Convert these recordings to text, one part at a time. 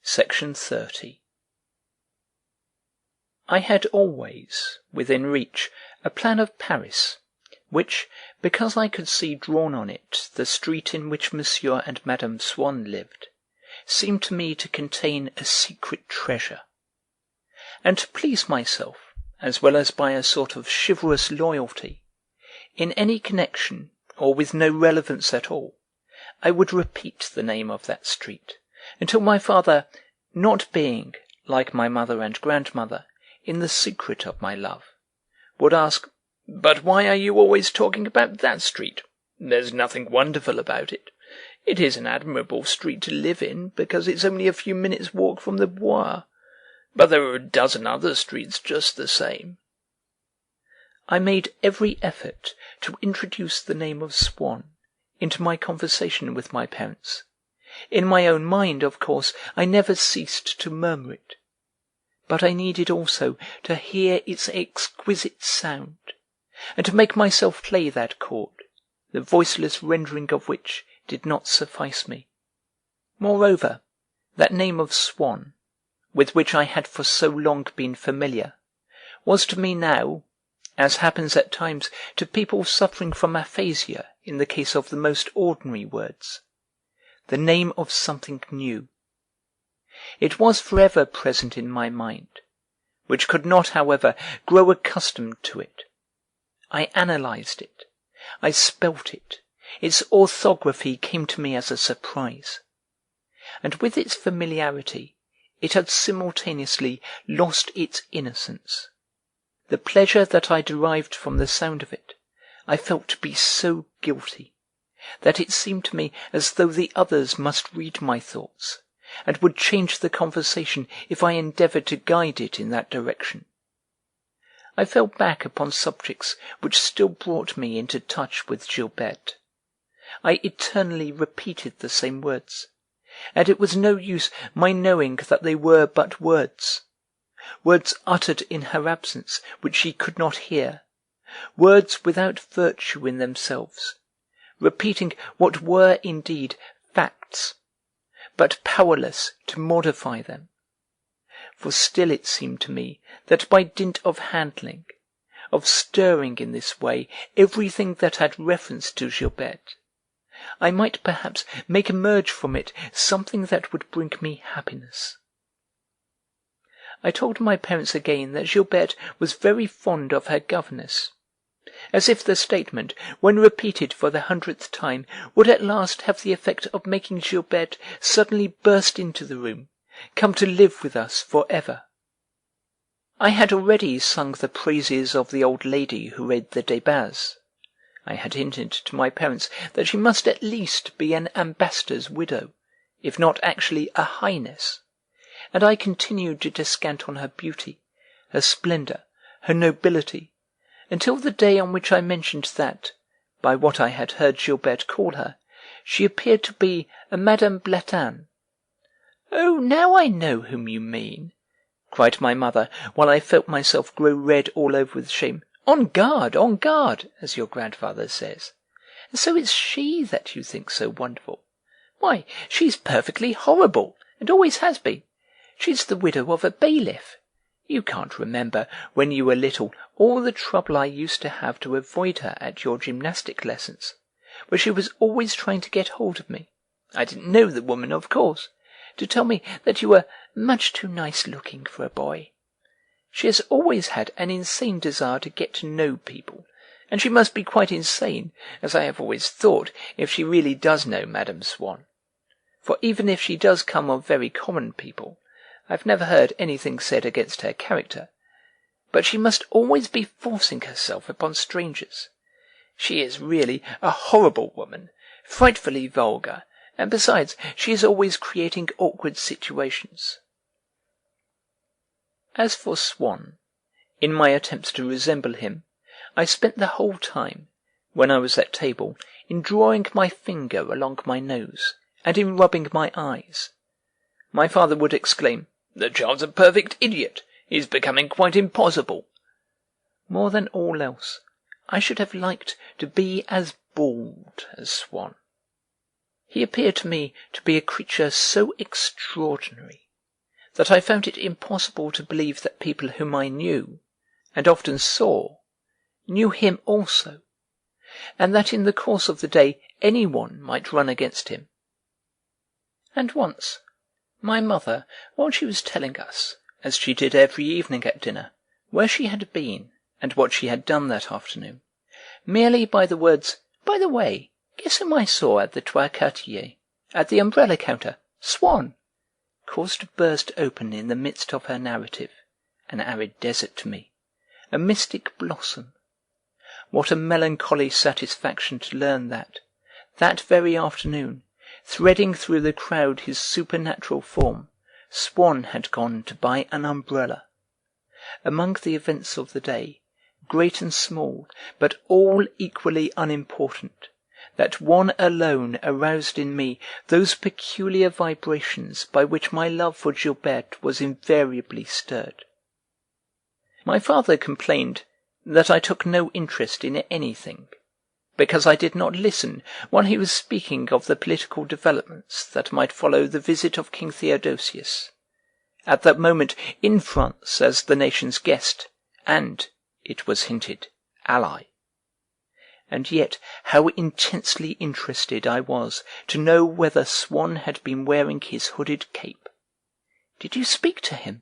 Section 30. I had always, within reach, a plan of Paris, which, because I could see drawn on it the street in which Monsieur and Madame Swann lived, seemed to me to contain a secret treasure. And to please myself, as well as by a sort of chivalrous loyalty, in any connection, or with no relevance at all, I would repeat the name of that street, until my father, not being, like my mother and grandmother, in the secret of my love, would ask, "But why are you always talking about that street? There's nothing wonderful about it. It is an admirable street to live in, because it's only a few minutes' walk from the Bois, but there are a dozen other streets just the same." I made every effort to introduce the name of Swann into my conversation with my parents. In my own mind, of course, I never ceased to murmur it, but I needed also to hear its exquisite sound, and to make myself play that chord, the voiceless rendering of which did not suffice me. Moreover, that name of Swann, with which I had for so long been familiar, was to me now, as happens at times to people suffering from aphasia in the case of the most ordinary words, the name of something new. It was forever present in my mind, which could not, however, grow accustomed to it. I analysed it, I spelt it, its orthography came to me as a surprise. And with its familiarity it had simultaneously lost its innocence. The pleasure that I derived from the sound of it I felt to be so guilty, that it seemed to me as though the others must read my thoughts, and would change the conversation if I endeavoured to guide it in that direction. I fell back upon subjects which still brought me into touch with Gilberte. I eternally repeated the same words, and it was no use my knowing that they were but words uttered in her absence which she could not hear, words without virtue in themselves, repeating what were indeed facts, but powerless to modify them. For still it seemed to me that by dint of handling, of stirring in this way everything that had reference to Gilberte, I might perhaps make emerge from it something that would bring me happiness. I told my parents again that Gilberte was very fond of her governess, as if the statement, when repeated for the 100th time, would at last have the effect of making Gilberte suddenly burst into the room, come to live with us for ever. I had already sung the praises of the old lady who read the Débats. I had hinted to my parents that she must at least be an ambassador's widow, if not actually a highness, and I continued to descant on her beauty, her splendour, her nobility, until the day on which I mentioned that, by what I had heard Gilberte call her, she appeared to be a Madame Blatin. "Oh, now I know whom you mean," cried my mother, while I felt myself grow red all over with shame. On guard, as your grandfather says. And so it's she that you think so wonderful. Why, she's perfectly horrible, and always has been. She's the widow of a bailiff. You can't remember, when you were little, all the trouble I used to have to avoid her at your gymnastic lessons, where she was always trying to get hold of me. I didn't know the woman, of course, to tell me that you were much too nice-looking for a boy. She has always had an insane desire to get to know people, and she must be quite insane, as I have always thought, if she really does know Madame Swann. For even if she does come of very common people, I've never heard anything said against her character, but she must always be forcing herself upon strangers. She is really a horrible woman, frightfully vulgar, and besides, she is always creating awkward situations. As for Swann, in my attempts to resemble him, I spent the whole time, when I was at table, in drawing my finger along my nose, and in rubbing my eyes. My father would exclaim, "The child's a perfect idiot! He's becoming quite impossible!" More than all else, I should have liked to be as bald as Swann. He appeared to me to be a creature so extraordinary, that I found it impossible to believe that people whom I knew, and often saw, knew him also, and that in the course of the day any one might run against him. And once, my mother, while she was telling us, as she did every evening at dinner, where she had been and what she had done that afternoon, merely by the words, "By the way, guess whom I saw at the Trois Quartiers, at the umbrella counter? Swann!" caused to burst open in the midst of her narrative, an arid desert to me, a mystic blossom. What a melancholy satisfaction to learn that very afternoon, threading through the crowd his supernatural form, Swann had gone to buy an umbrella. Among the events of the day, great and small, but all equally unimportant, that one alone aroused in me those peculiar vibrations by which my love for Gilberte was invariably stirred. My father complained that I took no interest in anything, because I did not listen while he was speaking of the political developments that might follow the visit of King Theodosius, at that moment in France as the nation's guest, and, it was hinted, ally. And yet how intensely interested I was to know whether Swann had been wearing his hooded cape. "Did you speak to him?"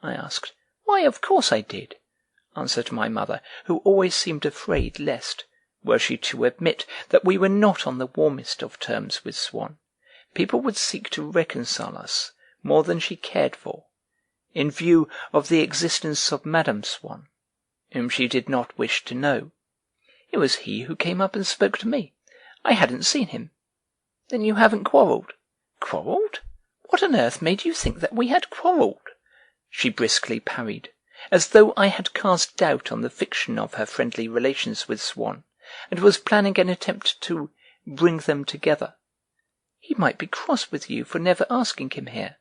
I asked. "Why, of course I did," answered my mother, who always seemed afraid lest, were she to admit that we were not on the warmest of terms with Swann, people would seek to reconcile us more than she cared for, in view of the existence of Madame Swann, whom she did not wish to know. "It was he who came up and spoke to me. I hadn't seen him." "Then you haven't quarrelled?" "Quarrelled? What on earth made you think that we had quarrelled?" she briskly parried, as though I had cast doubt on the fiction of her friendly relations with Swann, and was planning an attempt to bring them together. "He might be cross with you for never asking him here.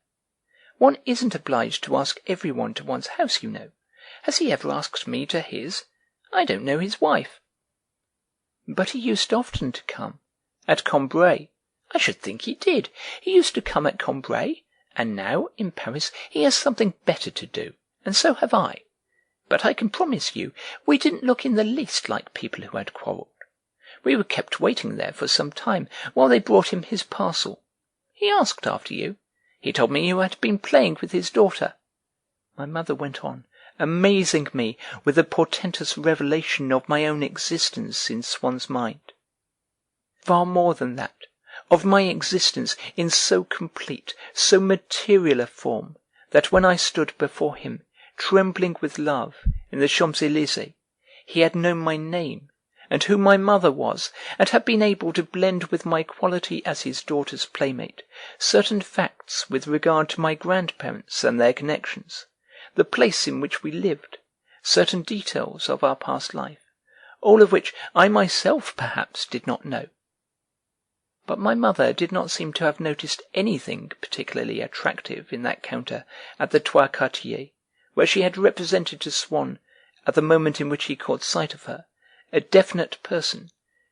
One isn't obliged to ask everyone to one's house, you know. Has he ever asked me to his? I don't know his wife." "But he used often to come. At Combray." "I should think he did. He used to come at Combray, and now, in Paris, he has something better to do, and so have I. But I can promise you, we didn't look in the least like people who had quarrelled. We were kept waiting there for some time, while they brought him his parcel. He asked after you. He told me you had been playing with his daughter." My mother went on, amazing me with the portentous revelation of my own existence in Swann's mind. Far more than that, of my existence in so complete, so material a form, that when I stood before him, trembling with love, in the Champs-Élysées, he had known my name, and who my mother was, and had been able to blend with my quality as his daughter's playmate certain facts with regard to my grandparents and their connections, the place in which we lived, certain details of our past life, all of which I myself perhaps did not know. But my mother did not seem to have noticed anything particularly attractive in that counter at the Trois Quartiers, where she had represented to Swann, at the moment in which he caught sight of her, a definite person,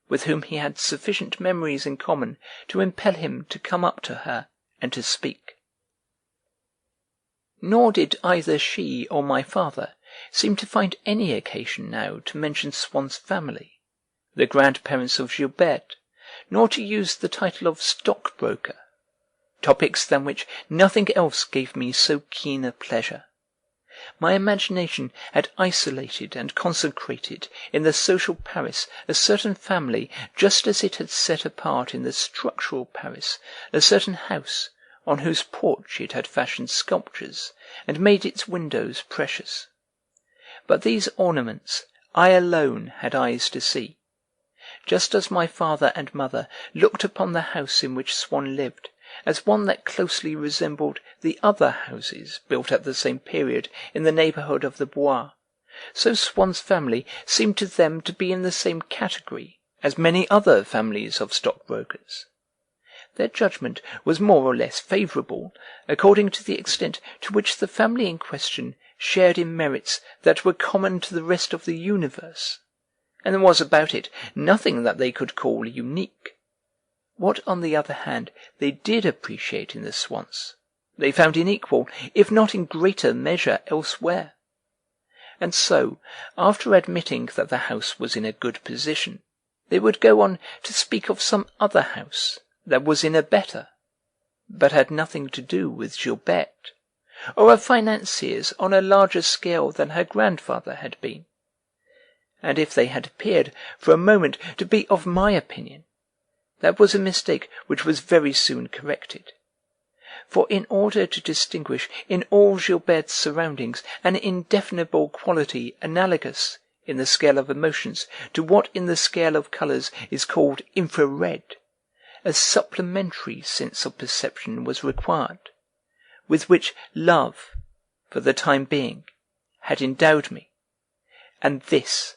with whom he had sufficient memories in common to impel him to come up to her and to speak. Nor did either she or my father seem to find any occasion now to mention Swann's family, the grandparents of Gilberte, nor to use the title of stockbroker, topics than which nothing else gave me so keen a pleasure. My imagination had isolated and consecrated in the social Paris a certain family just as it had set apart in the structural Paris a certain house on whose porch it had fashioned sculptures and made its windows precious. But these ornaments I alone had eyes to see. Just as my father and mother looked upon the house in which Swann lived as one that closely resembled the other houses built at the same period in the neighbourhood of the Bois, so Swann's family seemed to them to be in the same category as many other families of stockbrokers. Their judgment was more or less favourable according to the extent to which the family in question shared in merits that were common to the rest of the universe, and there was about it nothing that they could call unique. What, on the other hand, they did appreciate in the Swanns, they found in equal, if not in greater measure elsewhere. And so, after admitting that the house was in a good position, they would go on to speak of some other house that was in a better, but had nothing to do with Gilberte, or of financiers on a larger scale than her grandfather had been. And if they had appeared for a moment to be of my opinion, that was a mistake which was very soon corrected. For in order to distinguish in all Gilberte's surroundings an indefinable quality analogous, in the scale of emotions, to what in the scale of colours is called infrared, a supplementary sense of perception was required, with which love, for the time being, had endowed me, and this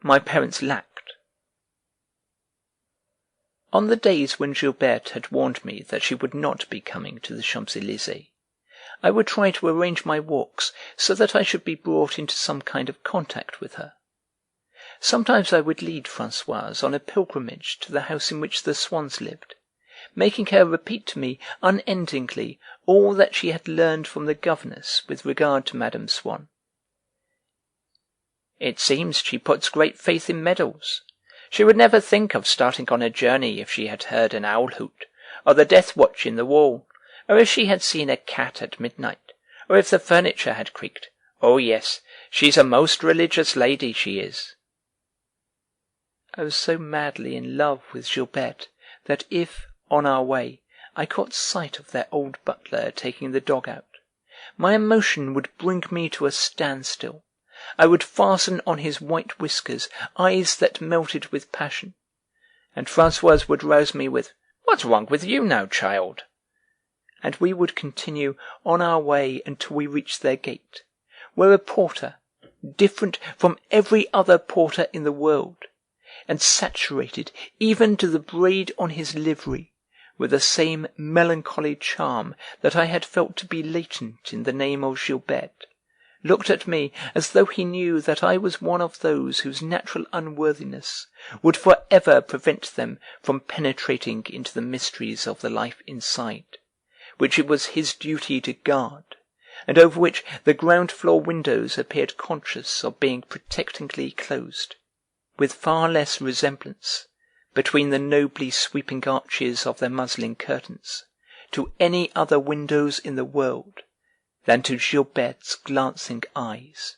my parents lacked. On the days when Gilberte had warned me that she would not be coming to the Champs-Élysées, I would try to arrange my walks so that I should be brought into some kind of contact with her. Sometimes I would lead Françoise on a pilgrimage to the house in which the Swanns lived, making her repeat to me unendingly all that she had learned from the governess with regard to Madame Swann. "It seems she puts great faith in medals. She would never think of starting on a journey if she had heard an owl hoot, or the death watch in the wall, or if she had seen a cat at midnight, or if the furniture had creaked. Oh yes, she's a most religious lady, she is." I was so madly in love with Gilberte that if, on our way, I caught sight of their old butler taking the dog out, my emotion would bring me to a standstill. I would fasten on his white whiskers eyes that melted with passion, and Françoise would rouse me with, "What's wrong with you now, child?" And we would continue on our way until we reached their gate, where a porter, different from every other porter in the world, and saturated even to the braid on his livery with the same melancholy charm that I had felt to be latent in the name of Gilberte, looked at me as though he knew that I was one of those whose natural unworthiness would for ever prevent them from penetrating into the mysteries of the life inside, which it was his duty to guard, and over which the ground-floor windows appeared conscious of being protectingly closed, with far less resemblance, between the nobly sweeping arches of their muslin curtains, to any other windows in the world than to Gilberte's glancing eyes.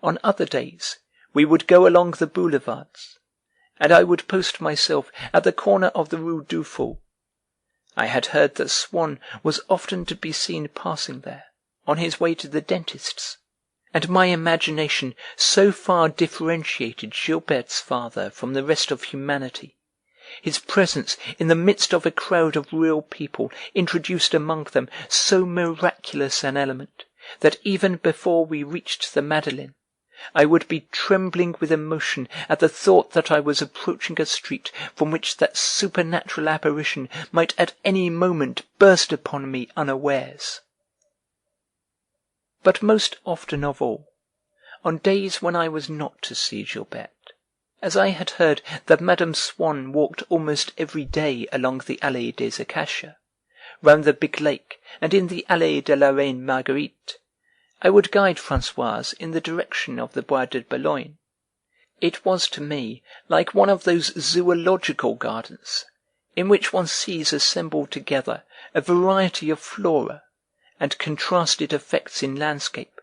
On other days we would go along the boulevards, and I would post myself at the corner of the Rue Dufault. I had heard that Swann was often to be seen passing there, on his way to the dentist's, and my imagination so far differentiated Gilberte's father from the rest of humanity, his presence in the midst of a crowd of real people introduced among them so miraculous an element, that even before we reached the Madeleine, I would be trembling with emotion at the thought that I was approaching a street from which that supernatural apparition might at any moment burst upon me unawares. But most often of all, on days when I was not to see Gilberte, as I had heard that Madame Swann walked almost every day along the Allée des Acacias, round the big lake, and in the Allée de la Reine Marguerite, I would guide Françoise in the direction of the Bois de Boulogne. It was to me like one of those zoological gardens, in which one sees assembled together a variety of flora, and contrasted effects in landscape,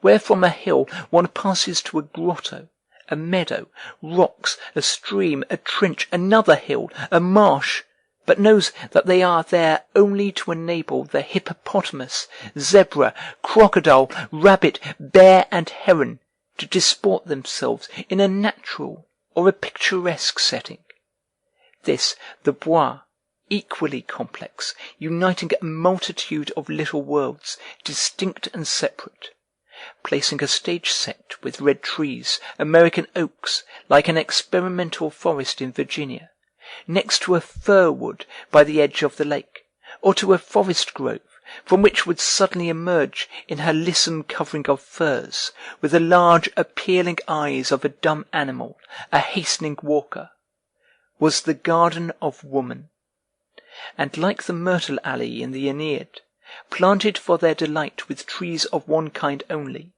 where from a hill one passes to a grotto, a meadow, rocks, a stream, a trench, another hill, a marsh, but knows that they are there only to enable the hippopotamus, zebra, crocodile, rabbit, bear, and heron to disport themselves in a natural or a picturesque setting. This, the Bois, equally complex, uniting a multitude of little worlds, distinct and separate, placing a stage set with red trees, American oaks, like an experimental forest in Virginia, next to a fir wood by the edge of the lake, or to a forest grove, from which would suddenly emerge, in her lissom covering of firs, with the large appealing eyes of a dumb animal, a hastening walker, was the garden of woman, and like the myrtle alley in the Aeneid, planted for their delight with trees of one kind only,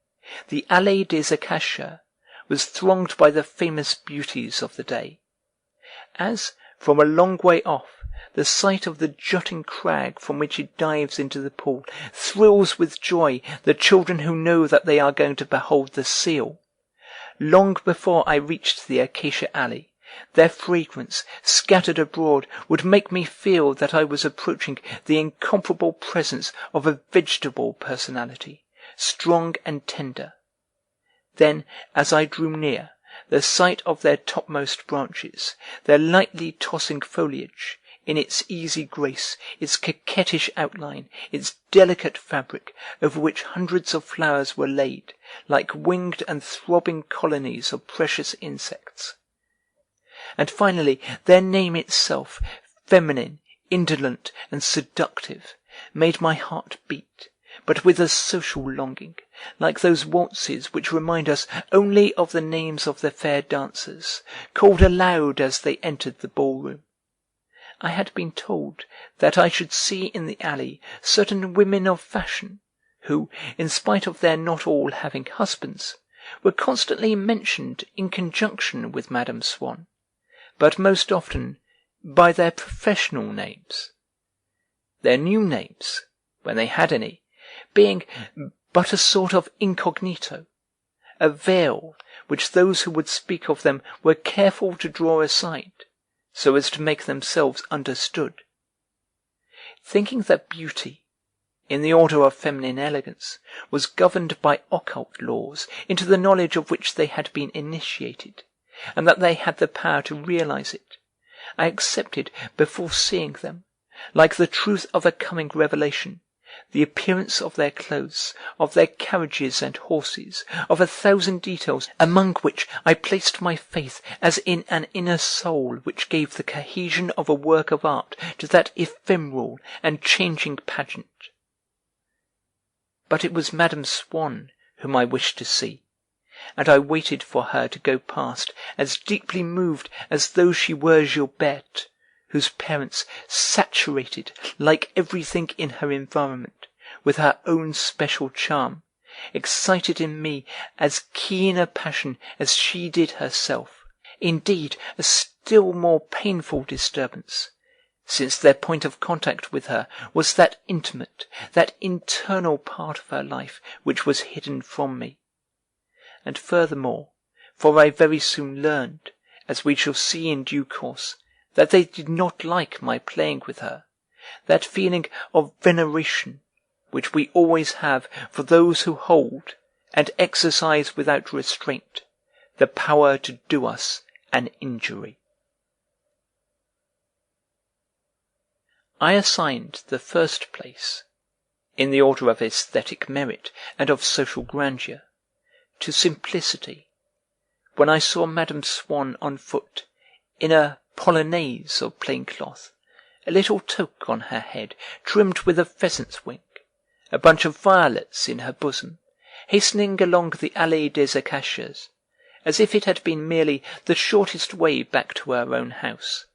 the Allée des Acacias was thronged by the famous beauties of the day. As, from a long way off, the sight of the jutting crag from which it dives into the pool thrills with joy the children who know that they are going to behold the seal, long before I reached the acacia alley, their fragrance, scattered abroad, would make me feel that I was approaching the incomparable presence of a vegetable personality, strong and tender. Then, as I drew near, the sight of their topmost branches, their lightly tossing foliage, in its easy grace, its coquettish outline, its delicate fabric, over which hundreds of flowers were laid, like winged and throbbing colonies of precious insects. And finally, their name itself, feminine, indolent, and seductive, made my heart beat, but with a social longing, like those waltzes which remind us only of the names of the fair dancers, called aloud as they entered the ballroom. I had been told that I should see in the alley certain women of fashion, who, in spite of their not all having husbands, were constantly mentioned in conjunction with Madame Swann, but most often by their professional names. Their new names, when they had any, being but a sort of incognito, a veil which those who would speak of them were careful to draw aside, so as to make themselves understood. Thinking that beauty, in the order of feminine elegance, was governed by occult laws into the knowledge of which they had been initiated, and that they had the power to realize it, I accepted, before seeing them, like the truth of a coming revelation, the appearance of their clothes, of their carriages and horses, of 1,000 details, among which I placed my faith as in an inner soul which gave the cohesion of a work of art to that ephemeral and changing pageant. But it was Madame Swann whom I wished to see, and I waited for her to go past, as deeply moved as though she were Gilberte, whose parents, saturated, like everything in her environment, with her own special charm, excited in me as keen a passion as she did herself, indeed a still more painful disturbance, since their point of contact with her was that intimate, that internal part of her life which was hidden from me. And furthermore, for I very soon learned, as we shall see in due course, that they did not like my playing with her, that feeling of veneration which we always have for those who hold, and exercise without restraint, the power to do us an injury. I assigned the first place, in the order of aesthetic merit and of social grandeur, to simplicity, when I saw Madame Swann on foot, in a polonaise of plain cloth, a little toque on her head trimmed with a pheasant's wing, a bunch of violets in her bosom, hastening along the Allée des Acacias, as if it had been merely the shortest way back to her own house,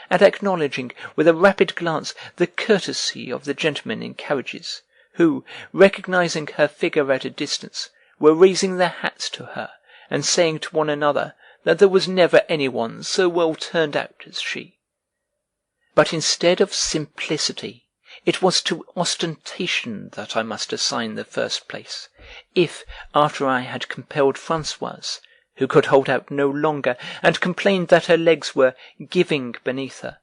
and acknowledging with a rapid glance the courtesy of the gentlemen in carriages, who, recognizing her figure at a distance, were raising their hats to her, and saying to one another that there was never anyone so well turned out as she. But instead of simplicity, it was to ostentation that I must assign the first place, if, after I had compelled Françoise, who could hold out no longer, and complained that her legs were giving beneath her,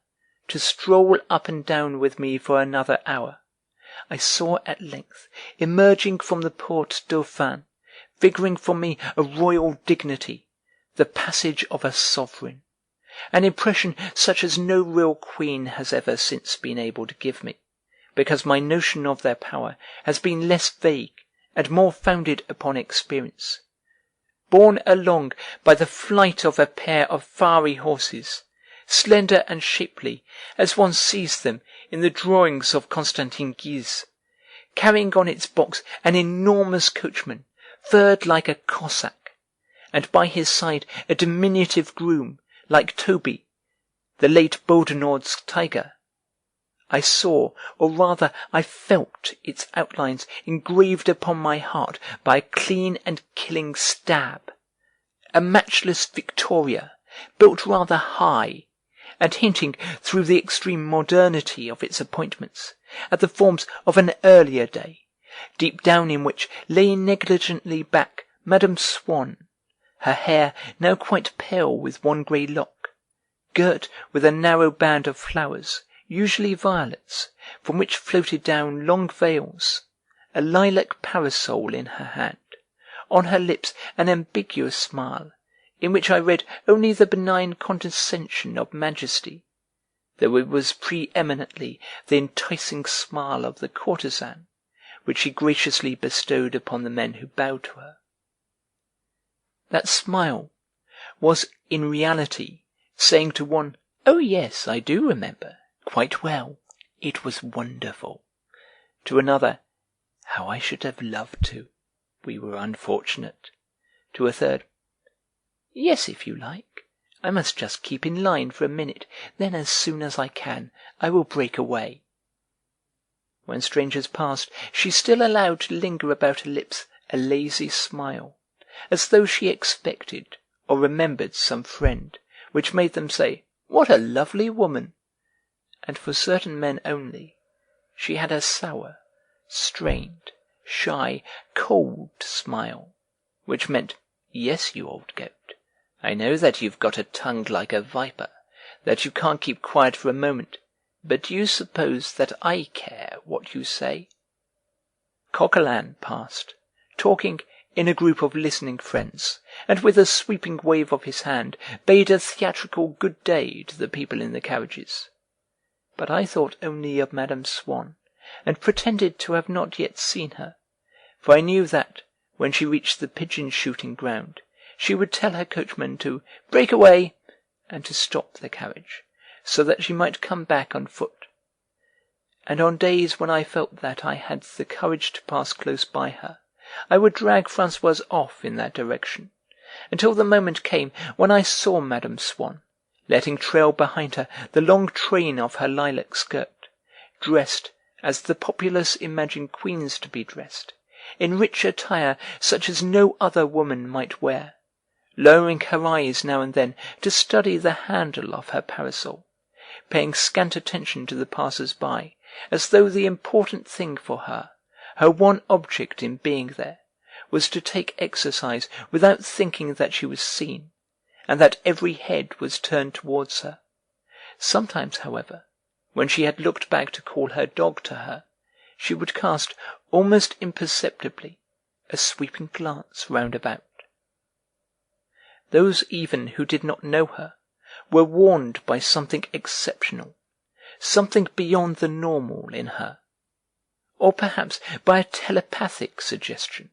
to stroll up and down with me for another hour, I saw at length, emerging from the Porte Dauphine, figuring for me a royal dignity, the passage of a sovereign, an impression such as no real queen has ever since been able to give me, because my notion of their power has been less vague and more founded upon experience, borne along by the flight of a pair of fiery horses, slender and shapely as one sees them in the drawings of Constantin Guise, carrying on its box an enormous coachman, furred like a Cossack, and by his side a diminutive groom, like Toby, the late Beaudenord's tiger. I saw, or rather I felt, its outlines engraved upon my heart by a clean and killing stab. A matchless Victoria, built rather high, and hinting, through the extreme modernity of its appointments, at the forms of an earlier day, deep down in which lay negligently back Madame Swann, her hair now quite pale with one grey lock, girt with a narrow band of flowers, usually violets, from which floated down long veils, a lilac parasol in her hand, on her lips an ambiguous smile, in which I read only the benign condescension of majesty, though it was pre-eminently the enticing smile of the courtesan, which she graciously bestowed upon the men who bowed to her. That smile was in reality saying to one, "Oh yes, I do remember, quite well, it was wonderful." To another, "How I should have loved to, we were unfortunate." To a third, "Yes, if you like. I must just keep in line for a minute, then as soon as I can, I will break away." When strangers passed, she still allowed to linger about her lips a lazy smile, as though she expected or remembered some friend, which made them say, "What a lovely woman!" And for certain men only, she had a sour, strained, shy, cold smile, which meant, "Yes, you old goat, I know that you've got a tongue like a viper, that you can't keep quiet for a moment, but do you suppose that I care what you say?" Coquelin passed, talking in a group of listening friends, and with a sweeping wave of his hand bade a theatrical good day to the people in the carriages. But I thought only of Madame Swann, and pretended to have not yet seen her, for I knew that, when she reached the pigeon-shooting ground, she would tell her coachman to break away and to stop the carriage, so that she might come back on foot. And on days when I felt that I had the courage to pass close by her, I would drag Françoise off in that direction, until the moment came when I saw Madame Swann, letting trail behind her the long train of her lilac skirt, dressed as the populace imagine queens to be dressed, in rich attire such as no other woman might wear, lowering her eyes now and then to study the handle of her parasol, paying scant attention to the passers-by, as though the important thing for her, her one object in being there, was to take exercise without thinking that she was seen, and that every head was turned towards her. Sometimes, however, when she had looked back to call her dog to her, she would cast, almost imperceptibly, a sweeping glance round about. Those even who did not know her were warned by something exceptional, something beyond the normal in her, or perhaps by a telepathic suggestion,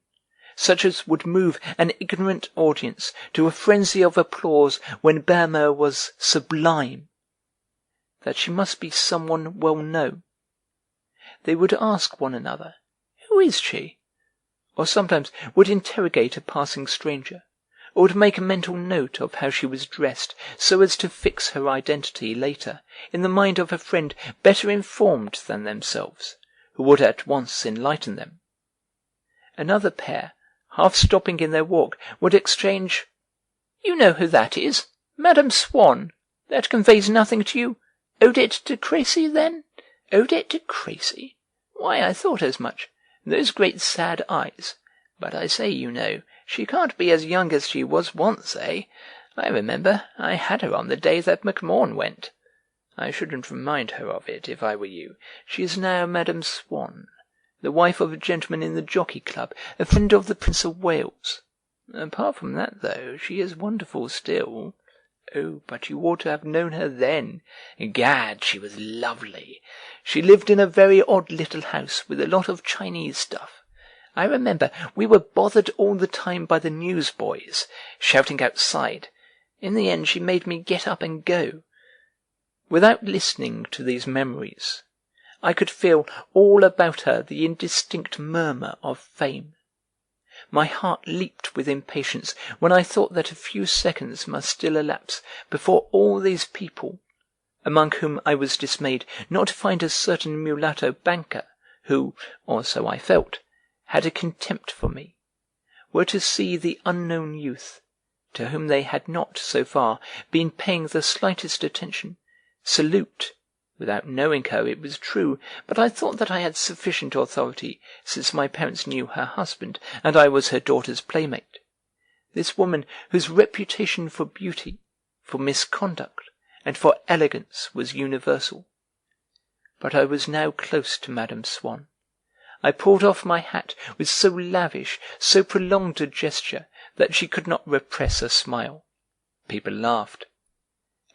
such as would move an ignorant audience to a frenzy of applause when Berma was sublime, that she must be someone well known. They would ask one another, "Who is she?" or sometimes would interrogate a passing stranger, or would make a mental note of how she was dressed so as to fix her identity later in the mind of a friend better informed than themselves, who would at once enlighten them. Another pair, half stopping in their walk, would exchange, "You know who that is? Madame Swann. That conveys nothing to you? Odette de Crécy, then? Odette de Crécy? Why, I thought as much. Those great sad eyes. But I say, you know, she can't be as young as she was once, eh? I remember, I had her on the day that Macmahon went. I shouldn't remind her of it, if I were you. She is now Madame Swann, the wife of a gentleman in the Jockey Club, a friend of the Prince of Wales. Apart from that, though, she is wonderful still. Oh, but you ought to have known her then. Gad, she was lovely. She lived in a very odd little house with a lot of Chinese stuff. I remember we were bothered all the time by the newsboys, shouting outside. In the end she made me get up and go. Without listening to these memories, I could feel all about her the indistinct murmur of fame. My heart leaped with impatience when I thought that a few seconds must still elapse before all these people, among whom I was dismayed not to find a certain mulatto banker who, or so I felt, had a contempt for me, were to see the unknown youth, to whom they had not, so far, been paying the slightest attention, salute, without knowing her, it was true, but I thought that I had sufficient authority, since my parents knew her husband, and I was her daughter's playmate. This woman whose reputation for beauty, for misconduct, and for elegance was universal. But I was now close to Madame Swann. I pulled off my hat with so lavish, so prolonged a gesture that she could not repress a smile. People laughed.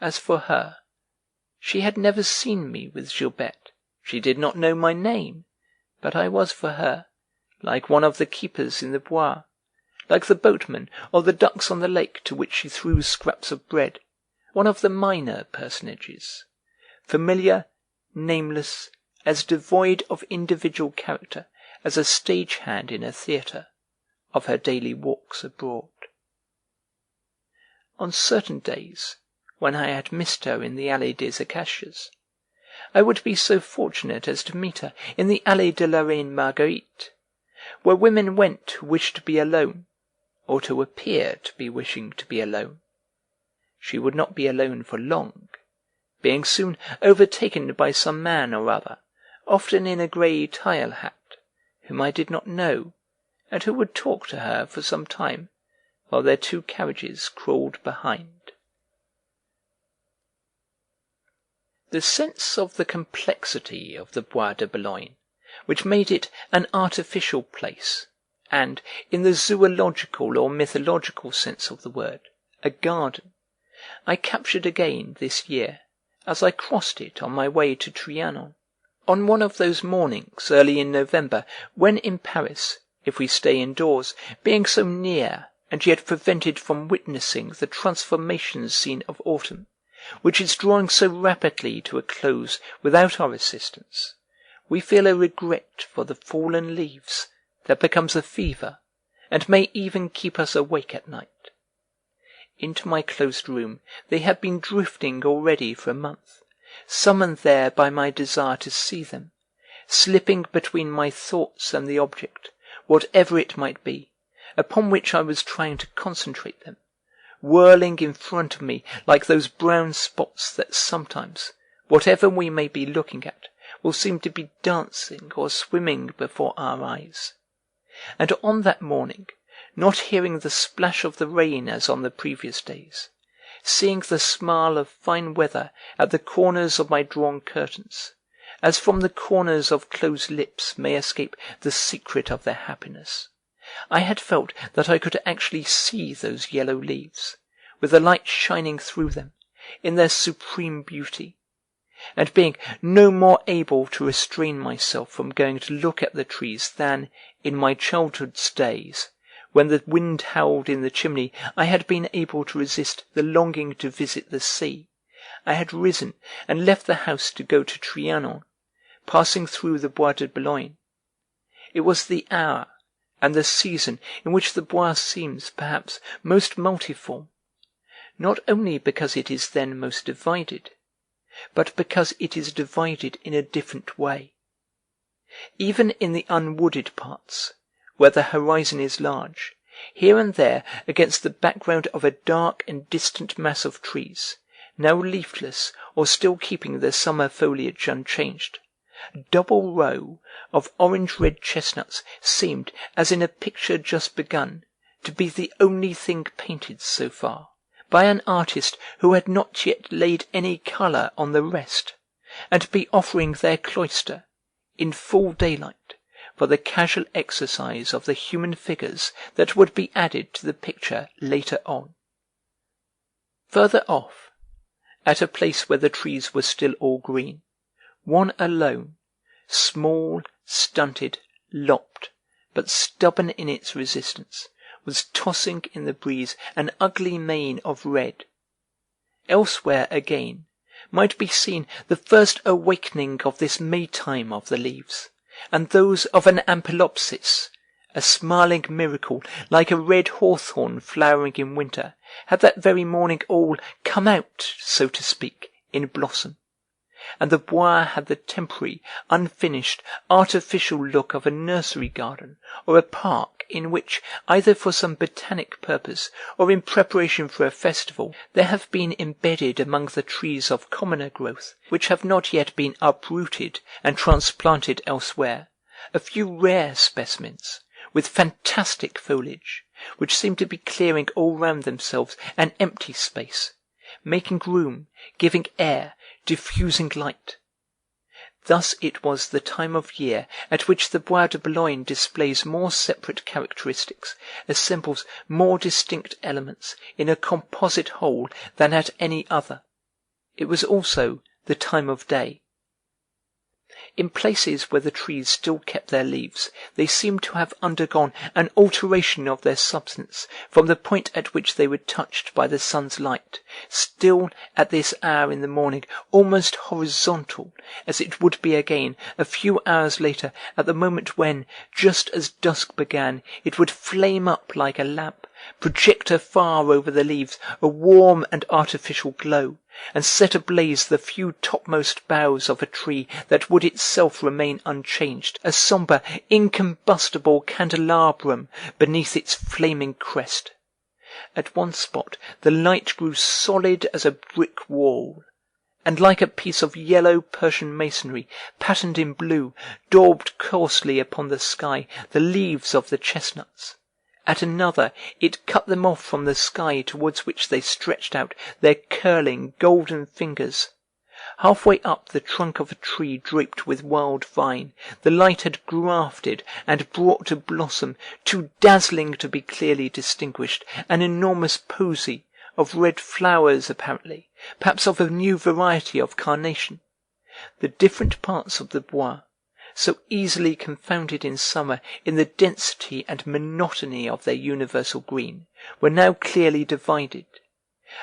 As for her, she had never seen me with Gilberte. She did not know my name, but I was for her like one of the keepers in the Bois, like the boatman or the ducks on the lake to which she threw scraps of bread, one of the minor personages, familiar, nameless, as devoid of individual character as a stage-hand in a theatre, of her daily walks abroad. On certain days, when I had missed her in the Allée des Acacias, I would be so fortunate as to meet her in the Allée de la Reine Marguerite, where women went who wished to be alone, or to appear to be wishing to be alone. She would not be alone for long, being soon overtaken by some man or other, often in a grey tile hat, whom I did not know, and who would talk to her for some time, while their 2 carriages crawled behind. The sense of the complexity of the Bois de Boulogne, which made it an artificial place, and, in the zoological or mythological sense of the word, a garden, I captured again this year, as I crossed it on my way to Trianon. On one of those mornings early in November, when in Paris, if we stay indoors, being so near and yet prevented from witnessing the transformation scene of autumn, which is drawing so rapidly to a close without our assistance, we feel a regret for the fallen leaves that becomes a fever, and may even keep us awake at night. Into my closed room they have been drifting already for a month, summoned there by my desire to see them, slipping between my thoughts and the object, whatever it might be, upon which I was trying to concentrate them, whirling in front of me like those brown spots that sometimes, whatever we may be looking at, will seem to be dancing or swimming before our eyes. And on that morning, not hearing the splash of the rain as on the previous days, seeing the smile of fine weather at the corners of my drawn curtains, as from the corners of closed lips may escape the secret of their happiness, I had felt that I could actually see those yellow leaves, with the light shining through them, in their supreme beauty, and being no more able to restrain myself from going to look at the trees than, in my childhood's days, when the wind howled in the chimney, I had been able to resist the longing to visit the sea, I had risen and left the house to go to Trianon, passing through the Bois de Boulogne. It was the hour and the season in which the Bois seems, perhaps, most multiform, not only because it is then most divided, but because it is divided in a different way. Even in the unwooded parts, where the horizon is large, here and there against the background of a dark and distant mass of trees, now leafless or still keeping their summer foliage unchanged, a double row of orange-red chestnuts seemed, as in a picture just begun, to be the only thing painted so far, by an artist who had not yet laid any colour on the rest, and to be offering their cloister, in full daylight, for the casual exercise of the human figures that would be added to the picture later on. Further off, at a place where the trees were still all green, one alone, small, stunted, lopped, but stubborn in its resistance, was tossing in the breeze an ugly mane of red. Elsewhere, again, might be seen the first awakening of this Maytime of the leaves, and those of an ampelopsis, a smiling miracle like a red hawthorn flowering in winter, had that very morning all come out, so to speak, in blossom. and the Bois had the temporary, unfinished, artificial look of a nursery garden or a park in which, either for some botanic purpose or in preparation for a festival, there have been embedded among the trees of commoner growth, which have not yet been uprooted and transplanted elsewhere, a few rare specimens, with fantastic foliage, which seem to be clearing all round themselves an empty space, making room, giving air, diffusing light. Thus it was the time of year at which the Bois de Boulogne displays more separate characteristics, assembles more distinct elements in a composite whole than at any other. It was also the time of day. In places where the trees still kept their leaves, they seemed to have undergone an alteration of their substance from the point at which they were touched by the sun's light, still at this hour in the morning almost horizontal, as it would be again a few hours later at the moment when, just as dusk began, it would flame up like a lamp, project afar over the leaves a warm and artificial glow, and set ablaze the few topmost boughs of a tree that would itself remain unchanged, a sombre, incombustible candelabrum beneath its flaming crest. At one spot the light grew solid as a brick wall, and like a piece of yellow Persian masonry, patterned in blue, daubed coarsely upon the sky the leaves of the chestnuts. At another it cut them off from the sky towards which they stretched out their curling golden fingers. Halfway up the trunk of a tree draped with wild vine, the light had grafted and brought to blossom, too dazzling to be clearly distinguished, an enormous posy of red flowers apparently, perhaps of a new variety of carnation. The different parts of the Bois, so easily confounded in summer in the density and monotony of their universal green, were now clearly divided.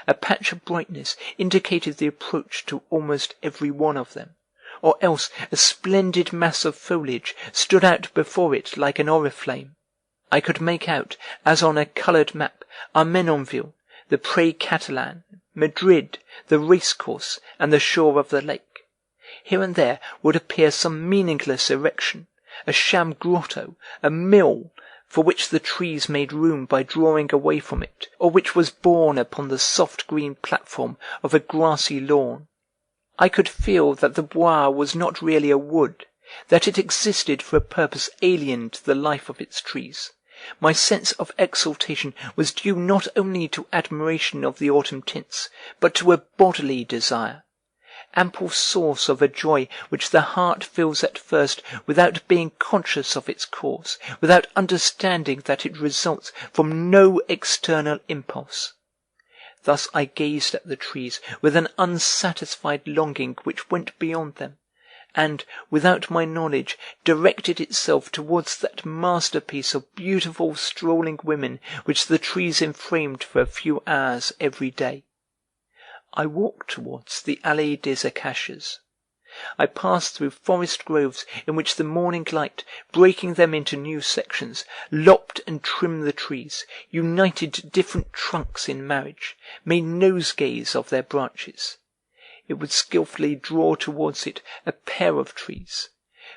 A patch of brightness indicated the approach to almost every one of them, or else a splendid mass of foliage stood out before it like an oriflamme. I could make out, as on a coloured map, Armenonville, the Pré Catalan, Madrid, the racecourse, and the shore of the lake. Here and there would appear some meaningless erection, a sham grotto, a mill, for which the trees made room by drawing away from it, or which was borne upon the soft green platform of a grassy lawn. I could feel that the Bois was not really a wood, that it existed for a purpose alien to the life of its trees. My sense of exultation was due not only to admiration of the autumn tints, but to a bodily desire. Ample source of a joy which the heart feels at first without being conscious of its cause, without understanding that it results from no external impulse. Thus I gazed at the trees with an unsatisfied longing which went beyond them, and, without my knowledge, directed itself towards that masterpiece of beautiful strolling women which the trees enframed for a few hours every day. I walked towards the Allée des Acacias. I passed through forest groves in which the morning light, breaking them into new sections, lopped and trimmed the trees, united different trunks in marriage, made nosegays of their branches. It would skilfully draw towards it a pair of trees.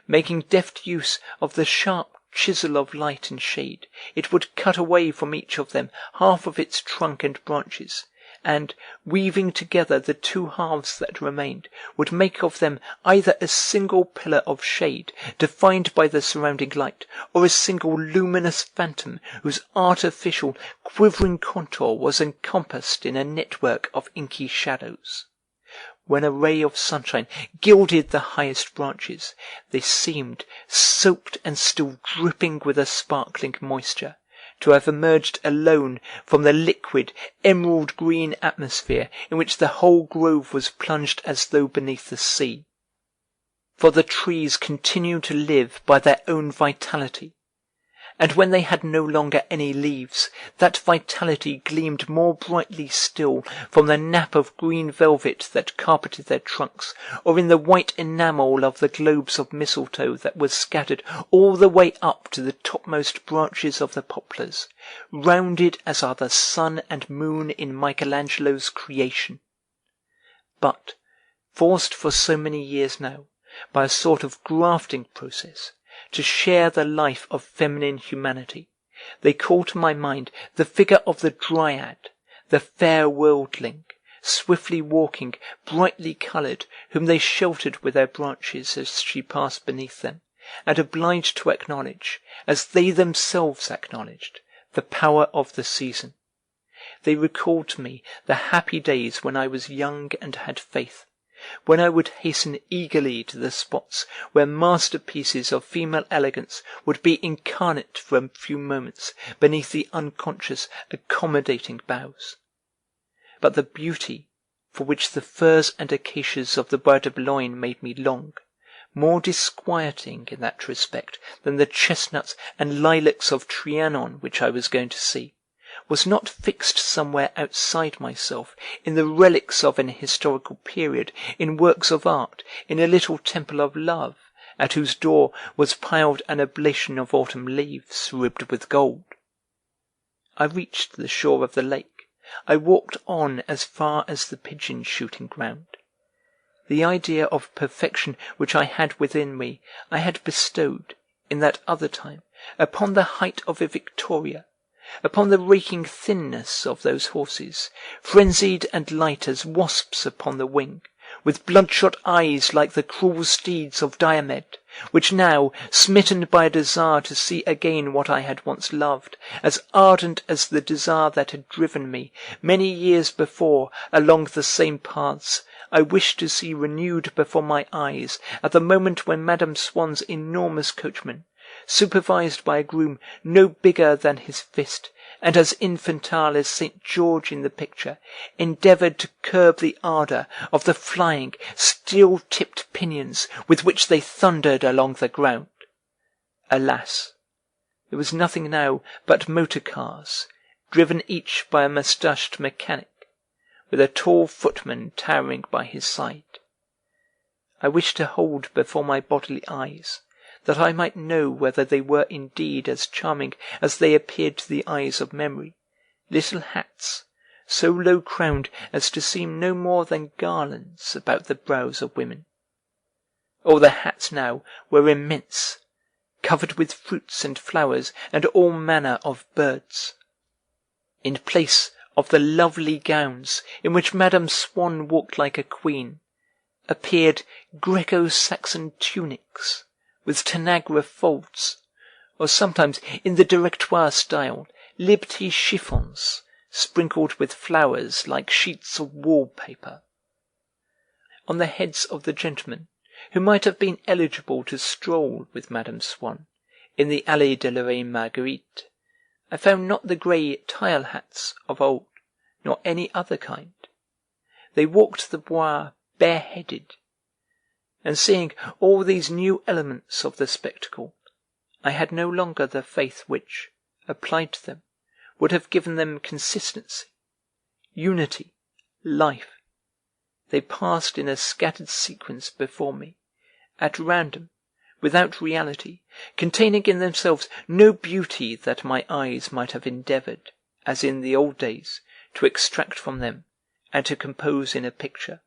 Making deft use of the sharp chisel of light and shade, it would cut away from each of them half of its trunk and branches, and, weaving together the two halves that remained, would make of them either a single pillar of shade, defined by the surrounding light, or a single luminous phantom whose artificial, quivering contour was encompassed in a network of inky shadows. When a ray of sunshine gilded the highest branches, they seemed, soaked and still dripping with a sparkling moisture, to have emerged alone from the liquid, emerald-green atmosphere in which the whole grove was plunged as though beneath the sea. For the trees continued to live by their own vitality, and when they had no longer any leaves, that vitality gleamed more brightly still from the nap of green velvet that carpeted their trunks, or in the white enamel of the globes of mistletoe that were scattered all the way up to the topmost branches of the poplars, rounded as are the sun and moon in Michelangelo's creation. But, forced for so many years now, by a sort of grafting process, to share the life of feminine humanity, they call to my mind the figure of the Dryad, the fair worldling, swiftly walking, brightly coloured, whom they sheltered with their branches as she passed beneath them, and obliged to acknowledge, as they themselves acknowledged, the power of the season. They recalled to me the happy days when I was young and had faith, when I would hasten eagerly to the spots where masterpieces of female elegance would be incarnate for a few moments beneath the unconscious, accommodating boughs. But the beauty for which the firs and acacias of the Bois de Boulogne made me long, more disquieting in that respect than the chestnuts and lilacs of Trianon which I was going to see, was not fixed somewhere outside myself, in the relics of an historical period, in works of art, in a little temple of love, at whose door was piled an oblation of autumn leaves ribbed with gold. I reached the shore of the lake. I walked on as far as the pigeon-shooting ground. The idea of perfection which I had within me I had bestowed, in that other time, upon the height of a Victoria, upon the raking thinness of those horses, frenzied and light as wasps upon the wing, with bloodshot eyes like the cruel steeds of Diomed, which now, smitten by a desire to see again what I had once loved, as ardent as the desire that had driven me, many years before, along the same paths, I wished to see renewed before my eyes at the moment when Madame Swann's enormous coachman, supervised by a groom no bigger than his fist, and as infantile as St. George in the picture, endeavoured to curb the ardour of the flying, steel-tipped pinions with which they thundered along the ground. Alas! There was nothing now but motor-cars, driven each by a moustached mechanic, with a tall footman towering by his side. I wished to hold before my bodily eyes, that I might know whether they were indeed as charming as they appeared to the eyes of memory, little hats, so low-crowned as to seem no more than garlands about the brows of women. All the hats now were immense, covered with fruits and flowers and all manner of birds. In place of the lovely gowns in which Madame Swann walked like a queen, appeared Greco-Saxon tunics, with Tanagra folds, or sometimes, in the Directoire style, Liberty chiffons, sprinkled with flowers like sheets of wall-paper. On the heads of the gentlemen, who might have been eligible to stroll with Madame Swann in the Allée de la Reine Marguerite, I found not the grey tile hats of old, nor any other kind. They walked the Bois bareheaded, and seeing all these new elements of the spectacle, I had no longer the faith which, applied to them, would have given them consistency, unity, life. They passed in a scattered sequence before me, at random, without reality, containing in themselves no beauty that my eyes might have endeavoured, as in the old days, to extract from them and to compose in a picture.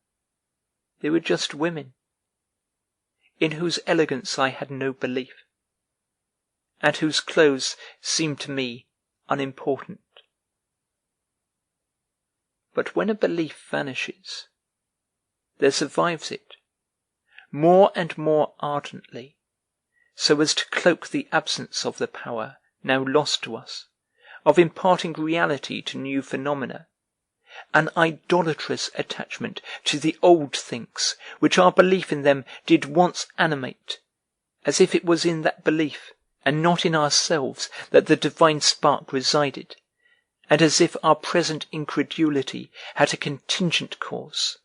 They were just women, in whose elegance I had no belief, and whose clothes seemed to me unimportant. But when a belief vanishes, there survives it, more and more ardently, so as to cloak the absence of the power, now lost to us, of imparting reality to new phenomena, an idolatrous attachment to the old things which our belief in them did once animate, as if it was in that belief, and not in ourselves, that the divine spark resided, and as if our present incredulity had a contingent cause,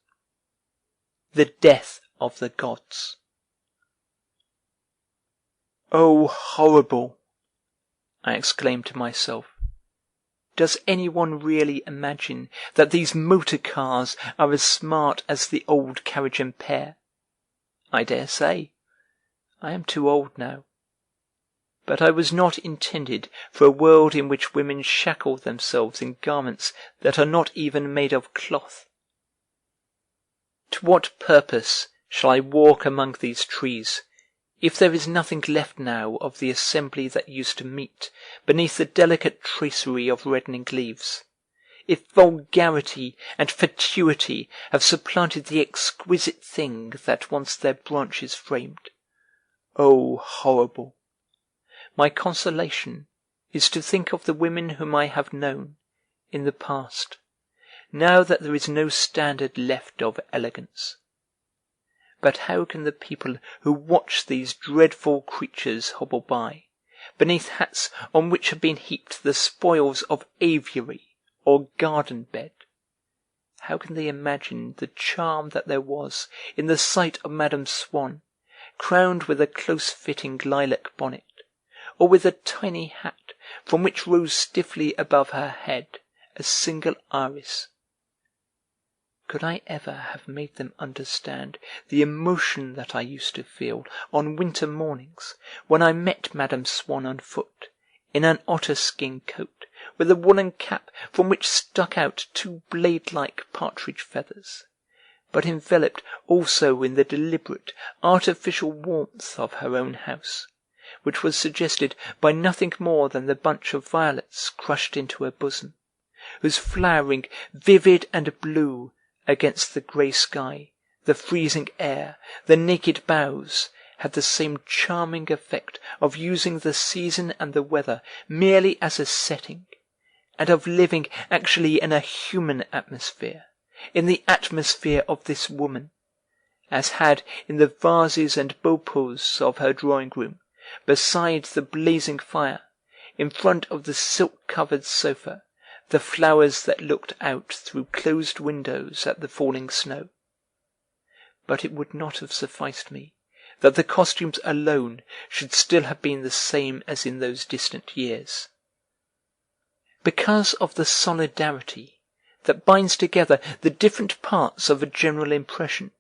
the death of the gods. "Oh, horrible!" I exclaimed to myself. Does anyone really imagine that these motor-cars are as smart as the old carriage and pair? I dare say. I am too old now. But I was not intended for a world in which women shackle themselves in garments that are not even made of cloth. To what purpose shall I walk among these trees, if there is nothing left now of the assembly that used to meet beneath the delicate tracery of reddening leaves, if vulgarity and fatuity have supplanted the exquisite thing that once their branches framed? Oh, horrible! My consolation is to think of the women whom I have known, in the past, now that there is no standard left of elegance. But how can the people who watch these dreadful creatures hobble by, beneath hats on which have been heaped the spoils of aviary or garden bed, how can they imagine the charm that there was in the sight of Madame Swann, crowned with a close-fitting lilac bonnet, or with a tiny hat from which rose stiffly above her head a single iris? Could I ever have made them understand the emotion that I used to feel on winter mornings when I met Madame Swann on foot, in an otter-skin coat, with a woollen cap from which stuck out 2 blade-like partridge feathers, but enveloped also in the deliberate, artificial warmth of her own house, which was suggested by nothing more than the bunch of violets crushed into her bosom, whose flowering, vivid and blue, against the grey sky, the freezing air, the naked boughs, had the same charming effect of using the season and the weather merely as a setting, and of living actually in a human atmosphere, in the atmosphere of this woman, as had in the vases and beaux-pots of her drawing-room, beside the blazing fire, in front of the silk-covered sofa, the flowers that looked out through closed windows at the falling snow. But it would not have sufficed me that the costumes alone should still have been the same as in those distant years. Because of the solidarity that binds together the different parts of a general impression,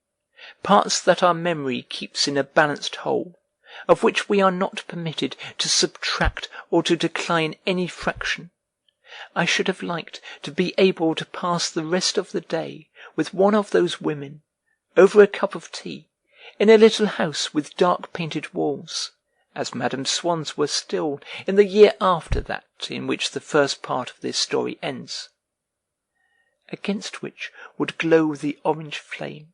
parts that our memory keeps in a balanced whole, of which we are not permitted to subtract or to decline any fraction, I should have liked to be able to pass the rest of the day with one of those women, over a cup of tea, in a little house with dark painted walls, as Madame Swann's were still in the year after that in which the first part of this story ends, against which would glow the orange flame,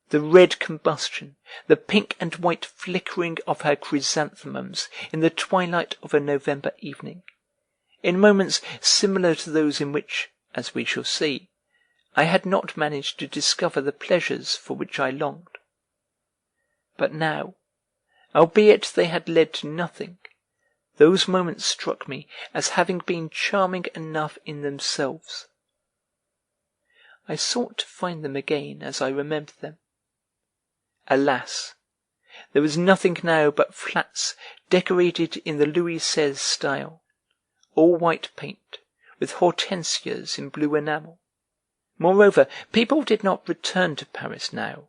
the red combustion, the pink and white flickering of her chrysanthemums in the twilight of a November evening, in moments similar to those in which, as we shall see, I had not managed to discover the pleasures for which I longed. But now, albeit they had led to nothing, those moments struck me as having been charming enough in themselves. I sought to find them again as I remembered them. Alas! There was nothing now but flats decorated in the Louis XVI style, all white paint, with hortensias in blue enamel. Moreover, people did not return to Paris now,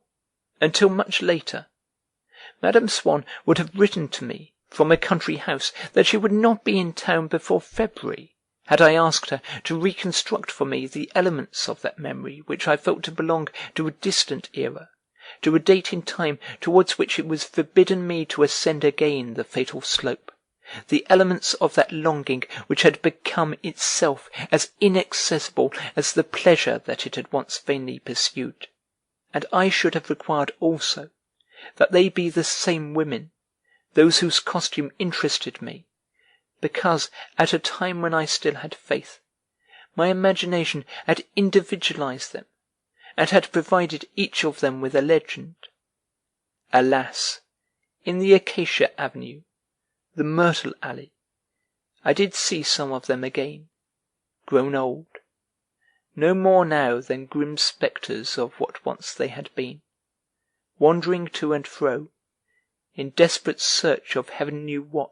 until much later. Madame Swann would have written to me, from a country house, that she would not be in town before February, had I asked her to reconstruct for me the elements of that memory which I felt to belong to a distant era, to a date in time towards which it was forbidden me to ascend again the fatal slope, the elements of that longing which had become itself as inaccessible as the pleasure that it had once vainly pursued. And I should have required also that they be the same women, those whose costume interested me, because, at a time when I still had faith, my imagination had individualized them, and had provided each of them with a legend. Alas! In the Acacia Avenue, the Myrtle Alley, I did see some of them again, grown old, no more now than grim spectres of what once they had been, wandering to and fro, in desperate search of heaven knew what,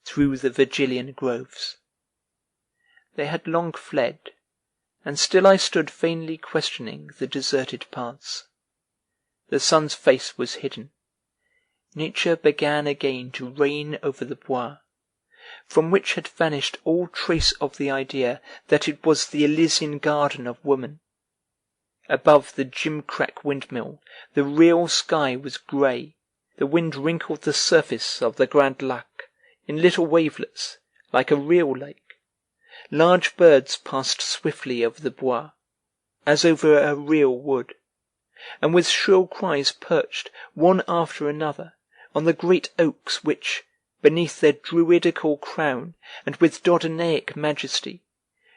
through the Virgilian groves. They had long fled, and still I stood vainly questioning the deserted paths. The sun's face was hidden. Nature began again to reign over the Bois, from which had vanished all trace of the idea that it was the Elysian garden of woman. Above the gimcrack windmill the real sky was grey. The wind wrinkled the surface of the Grand Lac in little wavelets, like a real lake. Large birds passed swiftly over the Bois, as over a real wood, and with shrill cries perched, one after another, on the great oaks which, beneath their druidical crown and with Dodonaic majesty,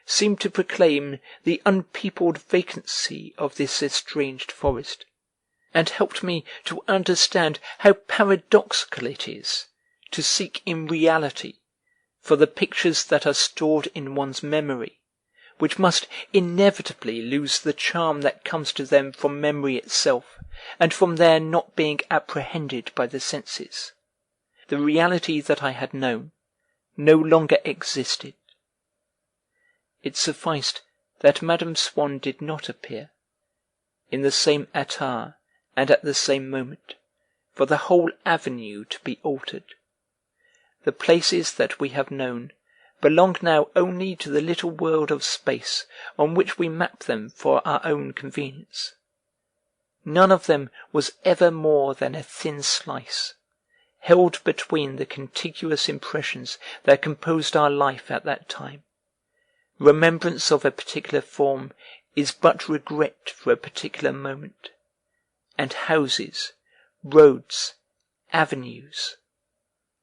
seemed to proclaim the unpeopled vacancy of this estranged forest, and helped me to understand how paradoxical it is to seek in reality for the pictures that are stored in one's memory, which must inevitably lose the charm that comes to them from memory itself, and from their not being apprehended by the senses. The reality that I had known no longer existed. It sufficed that Madame Swann did not appear, in the same attire and at the same moment, for the whole avenue to be altered. The places that we have known belong now only to the little world of space on which we map them for our own convenience. None of them was ever more than a thin slice, held between the contiguous impressions that composed our life at that time. Remembrance of a particular form is but regret for a particular moment, and houses, roads, avenues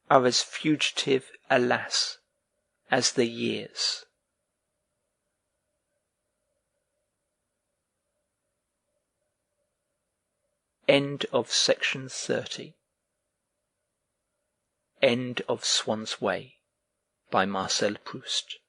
are as fugitive, alas, as the years. End of section 30. End of Swann's Way by Marcel Proust.